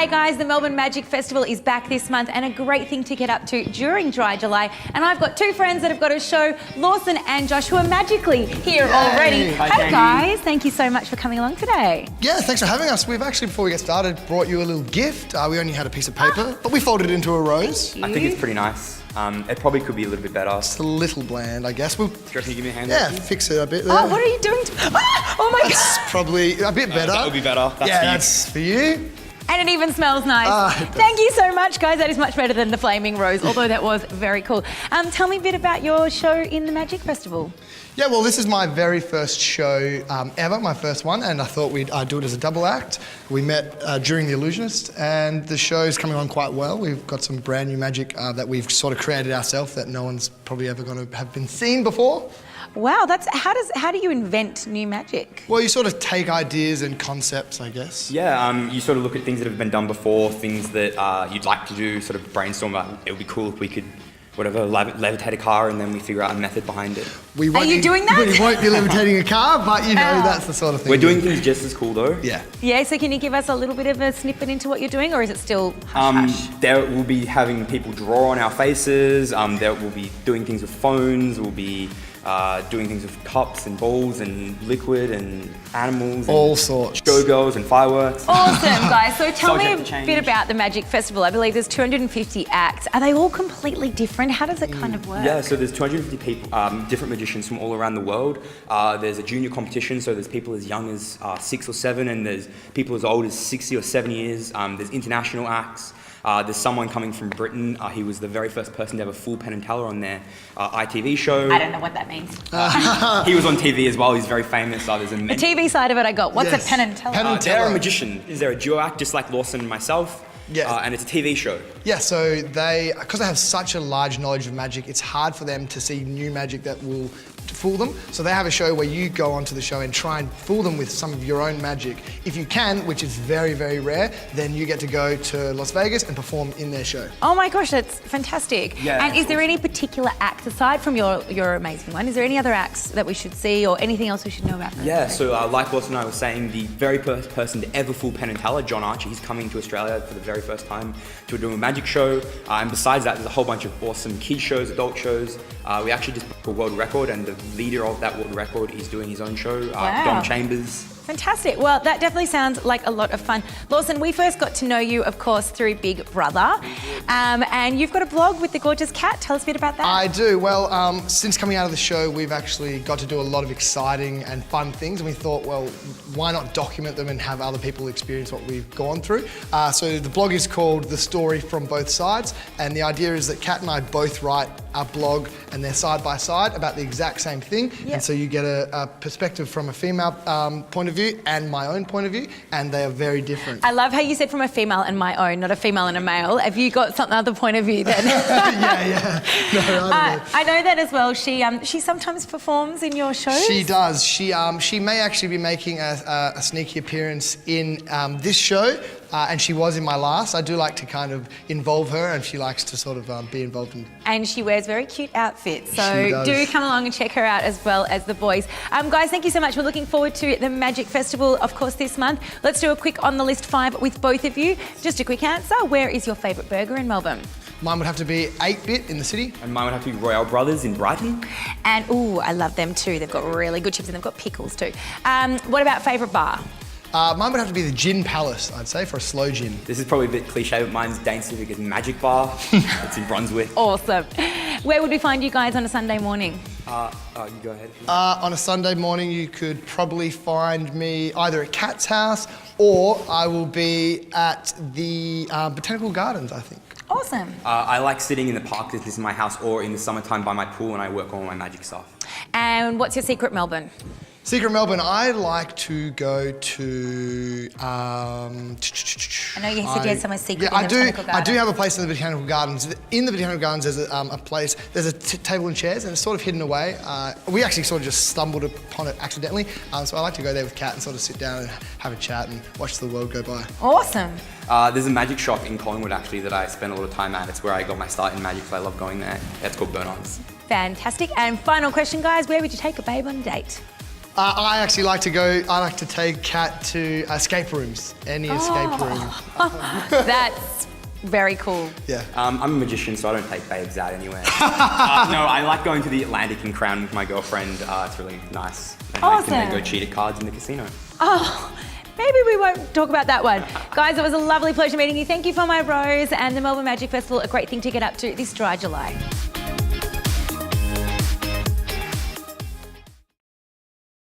Hey guys, the Melbourne Magic Festival is back this month and a great thing to get up to during Dry July. And I've got two friends that have got a show, Lawson and Josh, who are magically here already. Hey guys, thank you so much for coming along today. Yeah, thanks for having us. We've actually, before we get started, brought you a little gift. We only had a piece of paper, but we folded it into a rose. I think it's pretty nice. It probably could be a little bit better. It's a little bland, I guess. Do you reckon you give me a hand? Yeah, fix it a bit there. Oh, what are you doing? Oh my That's God. probably a bit better. That would be better. That's for you. And it even smells nice. Thank you so much, guys. That is much better than the flaming rose, although that was very cool. Tell me a bit about your show in the Magic Festival. Yeah, well, this is my very first show ever, my first one, and I thought we'd do it as a double act. We met during The Illusionist, and the show's coming on quite well. We've got some brand new magic that we've sort of created ourselves that no one's probably ever going to have been seen before. Wow, how do you invent new magic? Well, you sort of take ideas and concepts, I guess. Yeah, you sort of look at things that have been done before, things that you'd like to do, sort of brainstorm about. It would be cool if we could, levitate a car, and then we figure out a method behind it. Are you doing that? We won't be levitating a car, but you know, that's the sort of thing. We're doing things just as cool though. Yeah. Yeah, so can you give us a little bit of a snippet into what you're doing, or is it still hush-hush? There will be having people draw on our faces. There will be doing things with phones. We'll be doing things with cups and balls and liquid and animals. All and sorts. Showgirls and fireworks. Awesome, guys. So tell me a Subject to change. bit about the Magic Festival. I believe there's 250 acts. Are they all completely different? How does it kind of work? Yeah, so there's 250 people, different magicians from all around the world. There's a junior competition, so there's people as young as 6 or 7, and there's people as old as 60 or 70 years. There's international acts. There's someone coming from Britain. He was the very first person to have a full Penn and Teller on their ITV show. I don't know what that means. He was on TV as well. He's very famous. There's a The TV side of it I got. What's a Penn and Teller? Penn and They're Teller. a magician. Is there a duo act just like Lawson and myself? Yeah. And it's a TV show. Yeah, so because they have such a large knowledge of magic, it's hard for them to see new magic that will fool them. So they have a show where you go onto the show and try and fool them with some of your own magic. If you can, which is very, very rare, then you get to go to Las Vegas and perform in their show. Oh my gosh, that's fantastic. Yeah, and is there any particular act, aside from your amazing one, is there any other acts that we should see or anything else we should know about? Yeah, so like Lawson and I were saying, the very first person to ever fool Penn and Teller, John Archer, he's coming to Australia for the very first time to do a magic show. And besides that, there's a whole bunch of awesome kids shows, adult shows. We actually just broke a world record, and the leader of that world record is doing his own show, Wow. Dom Chambers. Fantastic. Well, that definitely sounds like a lot of fun. Lawson, we first got to know you, of course, through Big Brother. And you've got a blog with the gorgeous cat. Tell us a bit about that. I do. Well, since coming out of the show, we've actually got to do a lot of exciting and fun things, and we thought, well, why not document them and have other people experience what we've gone through? So the blog is called The Story From Both Sides, and the idea is that Kat and I both write a blog, and they're side by side about the exact same thing. Yep. And so you get a perspective from a female point of view and my own point of view, and they are very different. I love how you said from a female and my own, not a female and a male. Have you got some other point of view then? Yeah. No, I don't know. I know that as well. She sometimes performs in your shows. She does. She may actually be making a sneaky appearance in this show, and she was in my last. I do like to kind of involve her, and she likes to sort of be involved in. And she wears very cute outfits, She so does. do come along and check her out as well as the boys. Guys, thank you so much. We're looking forward to the Magic Festival, of course, this month. Let's do a quick on the list 5 with both of you. Just a quick answer. Where is your favourite burger in Melbourne? Mine would have to be 8-Bit in the city. And mine would have to be Royale Brothers in Brighton. And, ooh, I love them too. They've got really good chips and they've got pickles too. What about favourite bar? Mine would have to be the Gin Palace, I'd say, for a slow gin. This is probably a bit cliche, but mine's Dane Civic's Magic Bar. It's in Brunswick. Awesome. Where would we find you guys on a Sunday morning? You go ahead. On a Sunday morning, you could probably find me either at Kat's house, or I will be at the Botanical Gardens, I think. Awesome. I like sitting in the park. This is my house, or in the summertime by my pool, and I work on all my magic stuff. And what's your secret, Melbourne? Secret Melbourne, I like to go to. I know you said you had somewhere secret Yeah, in the Botanical I Gardens. do have a place in the Botanical Gardens. In the Botanical Gardens, there's a place. There's a table and chairs, and it's sort of hidden away. We actually sort of just stumbled upon it accidentally. So I like to go there with Kat and sort of sit down and have a chat and watch the world go by. Awesome. There's a magic shop in Collingwood actually that I spend a lot of time at. It's where I got my start in magic, so I love going there. It's called Burn-Ons. Fantastic. And final question, guys. Where would you take a babe on a date? I actually like to go. I like to take Kat to escape rooms. Any escape room. That's very cool. Yeah. I'm a magician, so I don't take babes out anywhere. No, I like going to the Atlantic and Crown with my girlfriend. It's really nice. And I can then Awesome. go cheat at cards in the casino. Oh, maybe we won't talk about that one. Guys, it was a lovely pleasure meeting you. Thank you for my rose and the Melbourne Magic Festival, a great thing to get up to this dry July.